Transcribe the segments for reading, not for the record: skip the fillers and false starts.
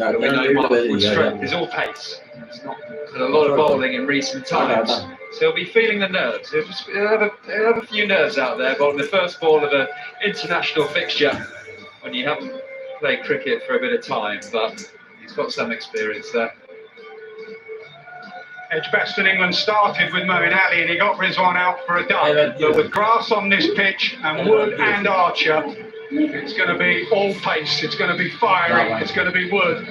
But we know Markwood's strength is all pace. He's not had a lot of bowling in recent times, so he'll be feeling the nerves. He'll have a few nerves out there bowling the first ball of an international fixture when you haven't played cricket for a bit of time, but he's got some experience there. Edgbaston England started with Moeen Ali and he got Rizwan out for a duck. But with grass on this pitch and Wood and Archer, it's going to be all pace, it's going to be firing, it's going to be Wood.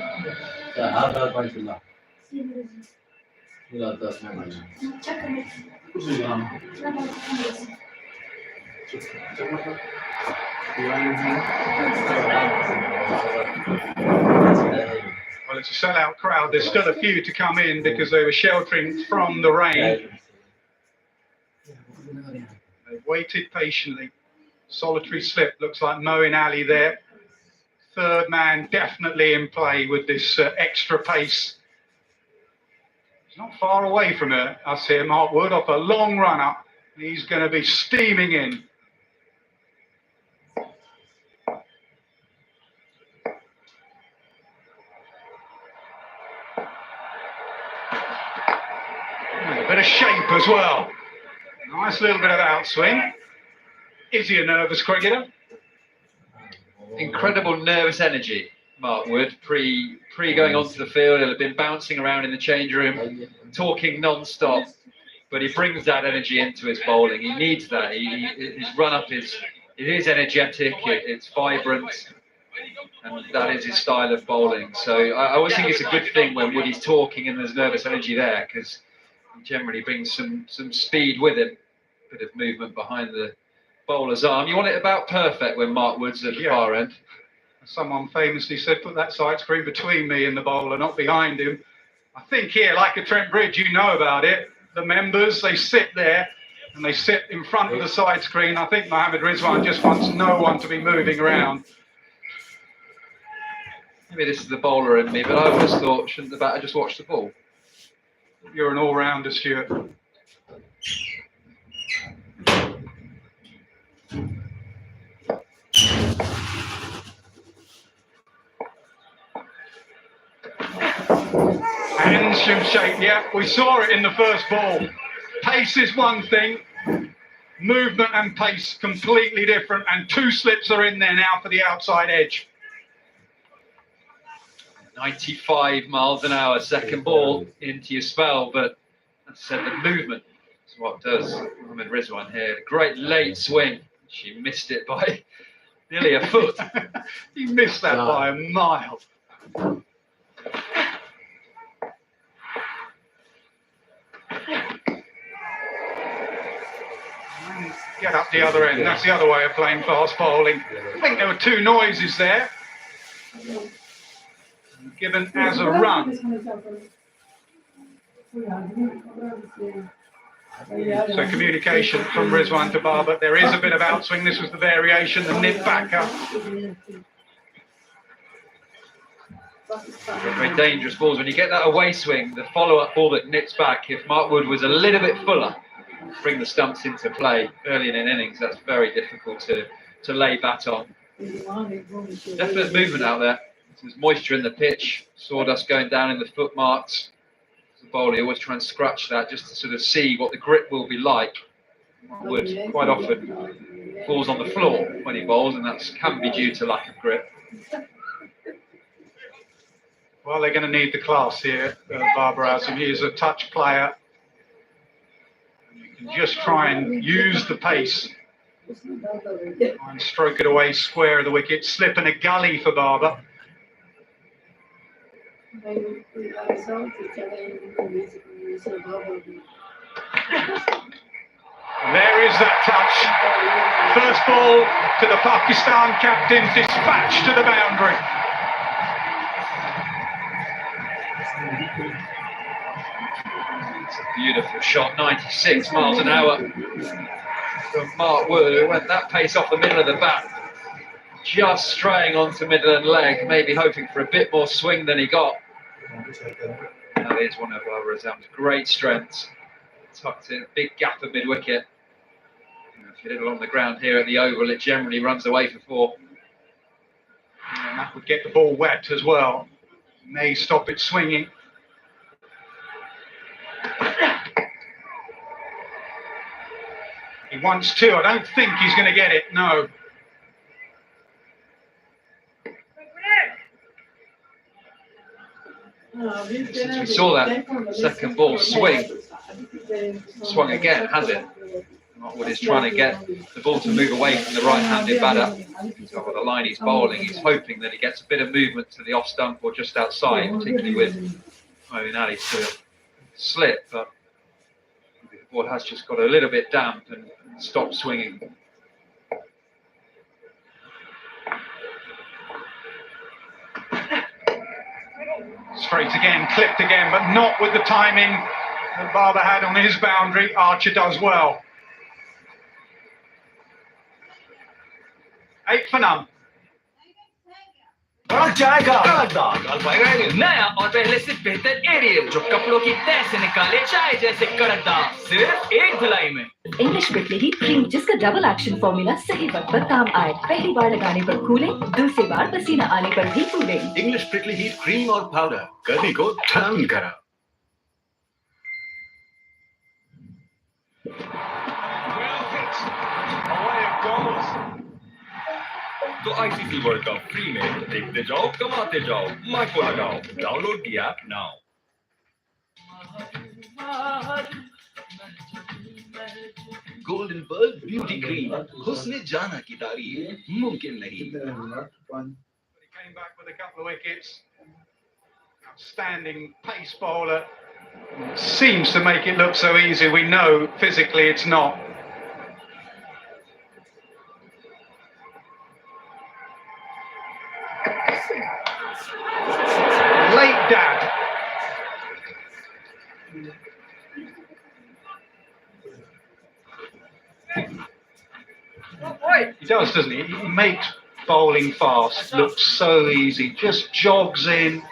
Well, it's a sellout crowd. There's still a few to come in because they were sheltering from the rain. They waited patiently. Solitary slip, looks like Moeen Ali there. Third man definitely in play with this extra pace. He's not far away from us here, Mark Wood, off a long run up. He's going to be steaming in. A bit of shape as well. Nice little bit of outswing. Is he a nervous cricketer? Incredible nervous energy, Mark Wood. Pre going onto the field, he'll have been bouncing around in the change room, talking non-stop. But he brings that energy into his bowling. He needs that. His run-up is energetic, it's vibrant, and that is his style of bowling. So I always think it's a good thing when Woody's talking and there's nervous energy there, because he generally brings some speed with him, a bit of movement behind the bowler's arm. You want it about perfect when Mark Wood's at the far end. Someone famously said, put that side screen between me and the bowler, not behind him. I think here, like at Trent Bridge, you know about it. The members, they sit there and they sit in front of the side screen. I think Mohammad Rizwan just wants no one to be moving around. Maybe this is the bowler in me, but I always thought, shouldn't the batter just watch the ball? You're an all-rounder, Stuart. Hands in shape, yeah. We saw it in the first ball. Pace is one thing. Movement and pace completely different. And two slips are in there now for the outside edge. 95 miles an hour, second ball into your spell, but as I said, the movement is what does Mohammad Rizwan here. A great late swing. She missed it by nearly a foot. He missed that by a mile. Get up the other end. That's the other way of playing fast bowling. I think there were two noises there, given as a run. So communication from Rizwan to Babar. There is a bit of outswing. This was the variation, the nip backer. Very dangerous balls. When you get that away swing, the follow-up ball that nips back, if Mark Wood was a little bit fuller, bring the stumps into play early in an innings, that's very difficult to lay bat on. Definite movement out there. There's moisture in the pitch, sawdust going down in the foot marks. As a bowler, you always try and scratch that just to sort of see what the grip will be like. Wood quite often falls on the floor when he bowls, and that can be due to lack of grip. Well, they're going to need the class here, Babar Azam. He is a touch player. You can just try and use the pace. Try and stroke it away square of the wicket. Slip in a gully for Babar. And there is that touch. First ball to the Pakistan captain, dispatched to the boundary. It's a beautiful shot, 96 miles an hour from Mark Wood, who went that pace off the middle of the bat, just straying onto middle and leg, maybe hoping for a bit more swing than he got. That is one of Babar Azam's great strengths. Tucked in, big gap of mid-wicket. If you hit it along the ground here at the Oval, it generally runs away for four. And that would get the ball wet as well. May stop it swinging. He wants to. I don't think he's going to get it. No. Since we saw that second ball swing, swung again, has it? Markwood is trying to get the ball to move away from the right-handed batter. Top of the line he's bowling. He's hoping that he gets a bit of movement to the off stump or just outside, particularly with Moeen Ali to slip. But the ball has just got a little bit damp and stopped swinging. Straight again, clipped again, but not with the timing that Barber had on his boundary. Archer does well. 8 for none. नया और पहले से बेहतर aerial जो कपड़ों की तह से निकाले चाय जैसे कड़क दाग सिर्फ एक धुलाई में। इंग्लिश प्रिकली हीट क्रीम जिसका डबल एक्शन फॉर्मूला सही वक्त पर काम आए। पहली बार लगाने पर कूलिंग, दूसरी बार पसीना आने पर भी cooling. English prickly heat cream और पाउडर गर्मी को टर्न करा। तो आईसीसी वर्ल्ड कप फ्री में देखते जाओ कमाते जाओ माइको लगाओ download the app now golden bird beauty cream हुस्न जाना की तारीफ मुमकिन नहीं। He came back with a couple of wickets. Outstanding pace bowler. Seems to make it look so easy. We know physically it's not. Late dab. He does, doesn't he? He makes bowling fast look so easy. Just jogs in.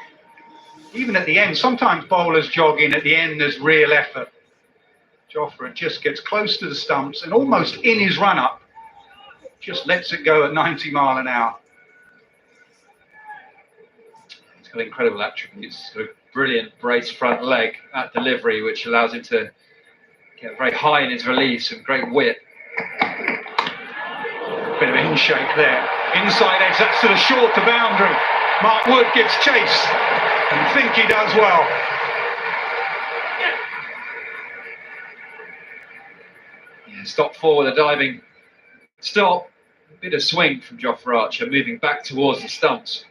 Even at the end, sometimes bowlers jog in at the end, there's real effort. Jofra just gets close to the stumps and almost in his run-up, just lets it go at 90 miles an hour. He's got incredible attributes. Got a brilliant brace front leg at delivery, which allows him to get very high in his release and great whip. Bit of in shape there. Inside edge, that's to the short to boundary. Mark Wood gives chase. I think he does well. Yeah, stop forward, a diving stop. A bit of swing from Jofra Archer, moving back towards the stumps.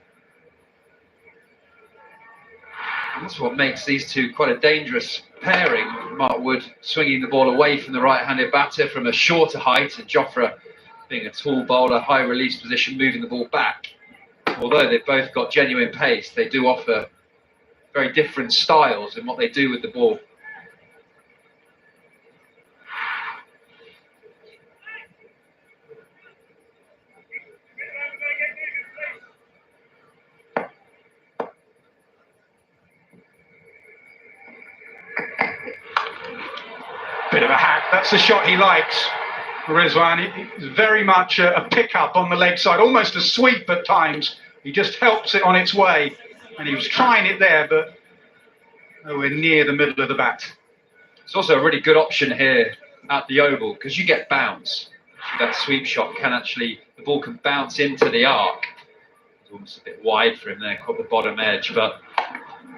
And that's what makes these two quite a dangerous pairing. Mark Wood swinging the ball away from the right-handed batter from a shorter height, and Jofra being a tall bowler, high release position, moving the ball back. Although they've both got genuine pace, they do offer very different styles in what they do with the ball. Bit of a hack, that's the shot he likes. Rizwan, it's very much a pick-up on the leg side, almost a sweep at times. He just helps it on its way. And he was trying it there, but nowhere near the middle of the bat. It's also a really good option here at the Oval, because you get bounce. That sweep shot can actually, the ball can bounce into the arc. It's almost a bit wide for him there, caught the bottom edge, but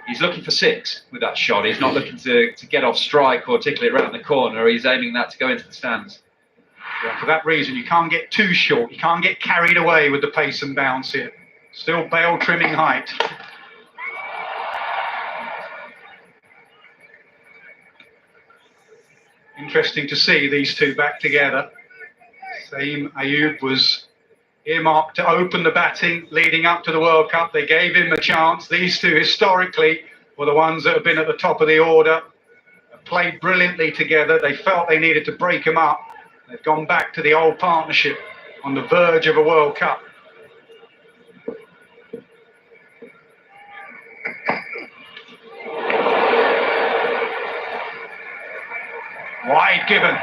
he's looking for 6 with that shot. He's not looking to get off strike or tickle it around the corner. He's aiming that to go into the stands. Yeah, for that reason, you can't get too short. You can't get carried away with the pace and bounce here. Still bail trimming height. Interesting to see these two back together. Saeem Ayub was earmarked to open the batting leading up to the World Cup. They gave him a chance. These two historically were the ones that have been at the top of the order. Played brilliantly together. They felt they needed to break them up. They've gone back to the old partnership on the verge of a World Cup. Wide given.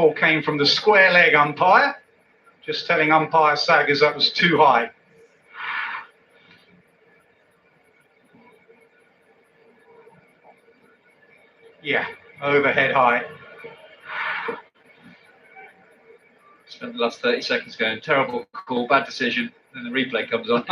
call came from the square leg umpire, just telling umpire Saggers that was too high. Yeah, overhead high. Spent the last 30 seconds going, terrible call, bad decision, then the replay comes on.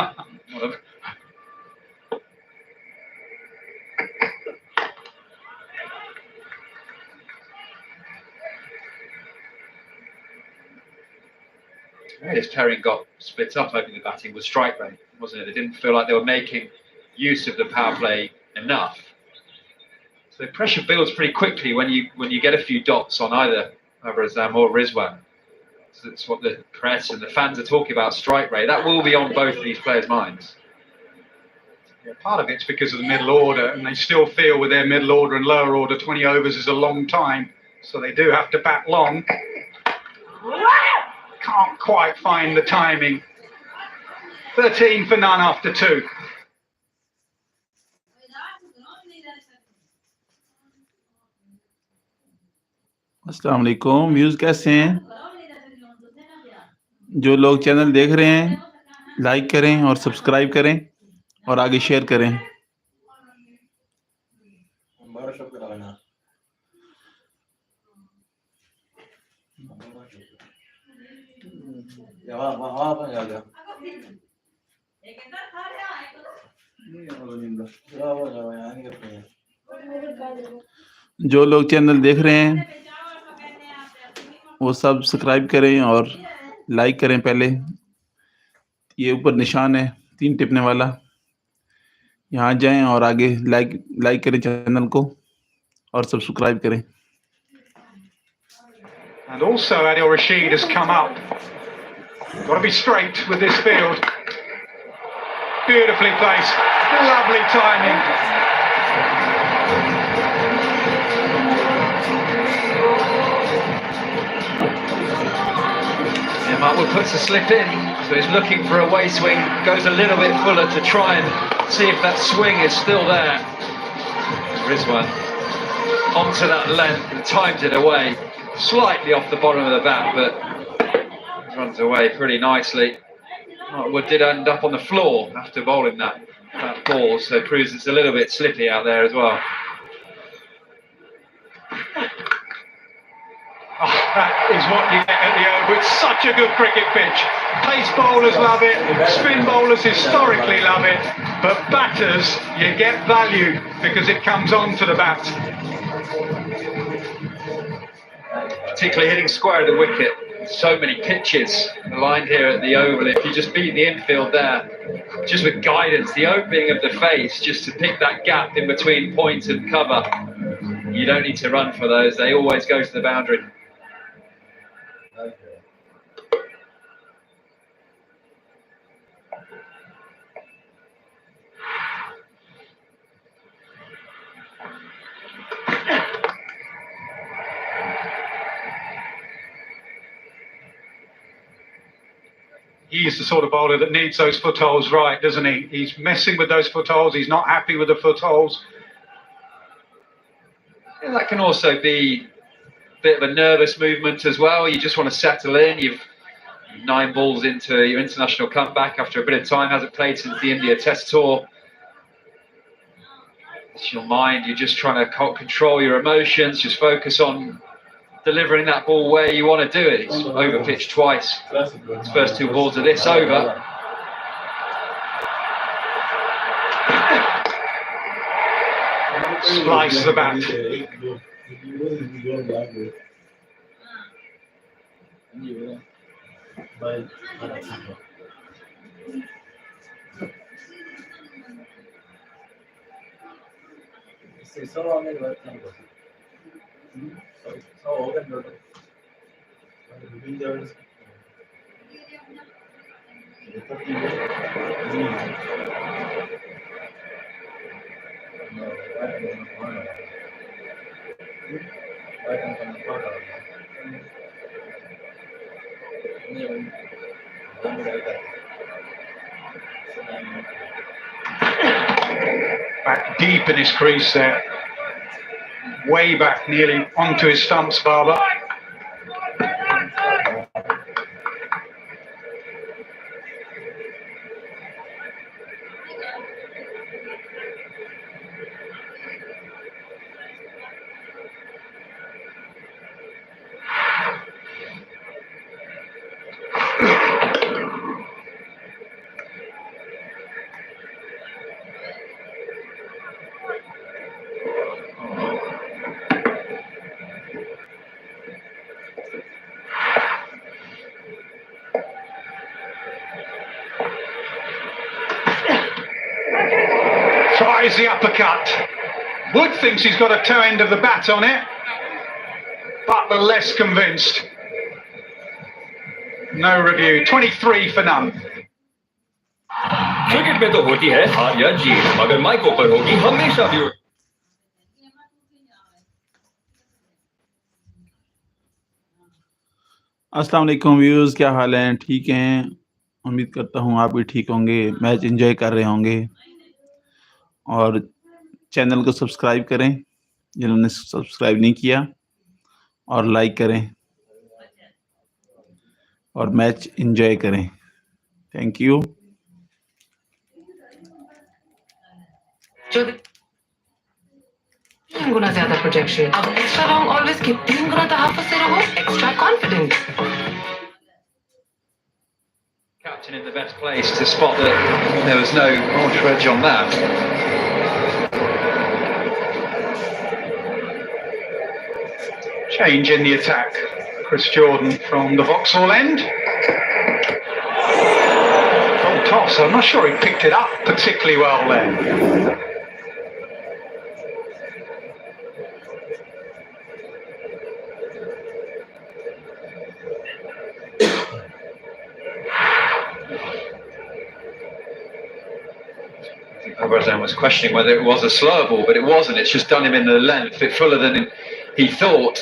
As Perrin got split up, hoping the batting was strike rate, wasn't it? They didn't feel like they were making use of the power play enough. So pressure builds pretty quickly when you get a few dots on either Azam or Rizwan. So that's what the press and the fans are talking about, strike rate. That will be on both of these players' minds. Yeah, part of it's because of the middle order, and they still feel with their middle order and lower order, 20 overs is a long time. So they do have to bat long. Can't quite find the timing. 13 for none after 2. अस्सलाम वालेकुम। Views कैसे हैं? जो लोग channel देख रहे हैं like करें और सब्सक्राइब करें और आगे शेयर करें। जो लोग चैनल देख रहे हैं वो सब्सक्राइब करें और लाइक करें। पहले ये ऊपर निशान है 3 टिपने वाला, यहाँ जाएं और आगे लाइक करें चैनल को और सब्सक्राइब करें। And also Adil Rashid has come up. Got to be straight with this field. Beautifully placed. Lovely timing. Yeah, Markwood puts a slip in, so he's looking for a way swing, goes a little bit fuller to try and see if that swing is still there. Rizwan onto that length and times it away, slightly off the bottom of the bat, but runs away pretty nicely. Markwood did end up on the floor after bowling that ball, so it proves it's a little bit slippy out there as well. Oh, that is what you get at the Oval. It's such a good cricket pitch. Pace bowlers love it, spin bowlers historically love it, but batters, you get value because it comes onto the bat. Particularly hitting square of the wicket. So many pitches aligned here at the Oval. If you just beat the infield there, just with guidance, the opening of the face, just to pick that gap in between point and cover, you don't need to run for those. They always go to the boundary. He's the sort of bowler that needs those footholds right, doesn't he? He's messing with those footholds. He's not happy with the footholds. Yeah, that can also be a bit of a nervous movement as well. You just want to settle in. You've 9 balls into your international comeback after a bit of time. Hasn't played since the India Test Tour. It's your mind. You're just trying to control your emotions. Just focus on delivering that ball where you want to do it. It's over pitched twice. His first 2 balls of this over. Slice the bat. Back deep in his crease there. Way back, nearly onto his stumps, Barber. tries the uppercut. Wood thinks he's got a toe end of the bat on it. Butler less convinced. No review. 23 for none. Cricket में तो होती है हार या जीत, मगर माइकों पर होगी हमेशा व्यू। अस्सलाम वालेकुम व्यूअर्स, क्या हाल है? ठीक हैं? उम्मीद करता हूँ आप भी ठीक होंगे, मैच एंजॉय कर रहे होंगे। और चैनल को सब्सक्राइब करें जिन्होंने सब्सक्राइब नहीं किया, और लाइक करें और मैच एंजॉय करें। Thank you. तीन गुना ज्यादा प्रोजेक्शन। अब एक्स्ट्रा लॉन्ग ऑलवेज की 3 गुना तहफ़्फ़ुज़ से रहो, extra confident. Captain in the best place to spot that there was no ultra edge on that. Change in the attack. Chris Jordan from the Vauxhall end. Full toss. I'm not sure he picked it up particularly well there. Abrazan was questioning whether it was a slower ball, but it wasn't. It's just done him in the length, a bit fuller than he thought.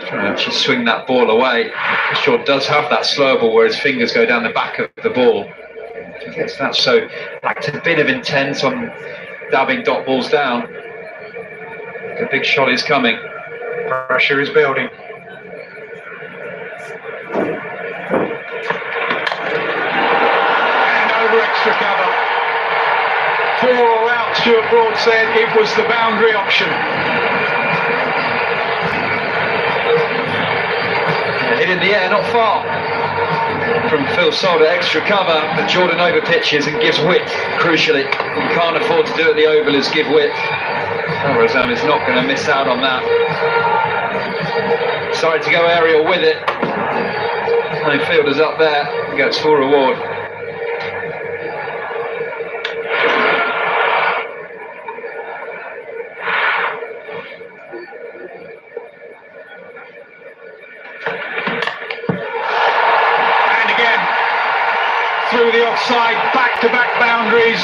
Trying to actually swing that ball away. Jordan does have that slower ball where his fingers go down the back of the ball. He gets that, so lacked a bit of intent on dabbing dot balls down. A big shot is coming. Pressure is building. And over extra cover. 4 all out, Stuart Broad said it was the boundary option. Hit in the air, not far from Phil Solder, extra cover, but Jordan over pitches and gives width, crucially. You can't afford to do at the Oval is give width. Abrazan is not going to miss out on that. Decided to go aerial with it. No fielders up there, gets full reward. Through the offside, back-to-back boundaries,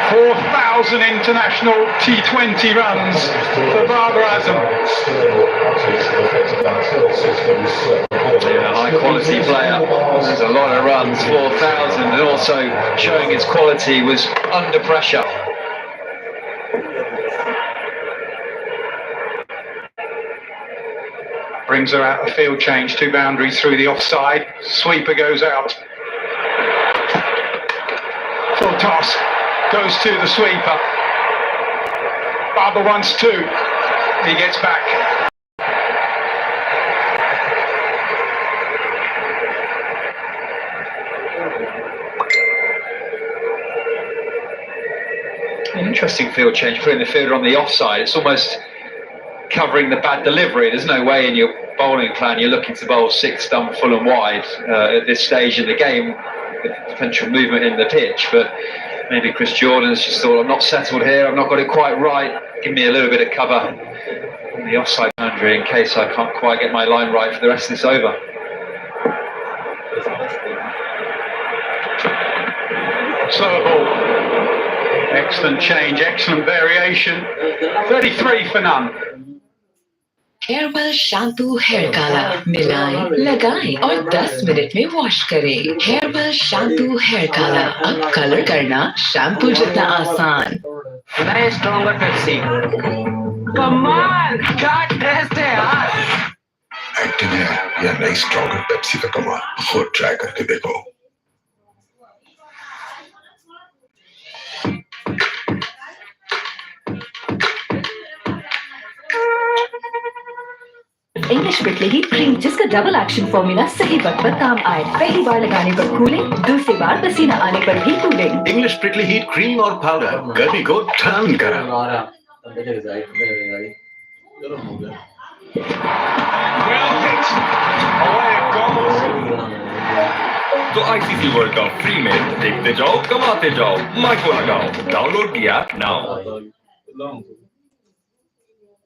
4,000 international T20 runs for Babar Azam. Yeah, high-quality player. There's a lot of runs, 4,000, and also showing his quality was under pressure. Brings her out of field change, 2 boundaries through the offside. Sweeper goes out. Full toss, goes to the sweeper. Babar wants 2. He gets back. An interesting field change, putting the fielder on the offside. It's almost covering the bad delivery. There's no way in your bowling plan you're looking to bowl 6 stump full and wide at this stage in the game, with potential movement in the pitch. But maybe Chris Jordan's just thought, I'm not settled here, I've not got it quite right, give me a little bit of cover on the offside boundary in case I can't quite get my line right for the rest of this over. Slower ball. Excellent change, excellent variation. 33 for none. Hairwell shampoo hair काला मिलाएं, लगाएं और 10 minute में wash करें। Hairwell shampoo hair काला, अब colour करना shampoo जितना आसान। नए स्ट्रॉन्गर पेप्सी। कमाल, क्या टेस्ट है यार। एक्टिव है या नई स्ट्रॉन्गर पेप्सी का कमाल, खुद ट्राई करके देखो। इंग्लिश प्रिकली हीट क्रीम, जिसका डबल एक्शन फॉर्मूला सही वक्त पर काम आए। पहली बार लगाने पर कूलिंग, दूसरी बार पसीना आने पर भी cooling. English prickly heat cream और पाउडर गर्मी को टर्न करा। Well hit. Away it goes. तो आईसीसी वर्ल्ड कप फ्री में देखते जाओ कमाते जाओ माइको लगाओ डाउनलोड किया नाउ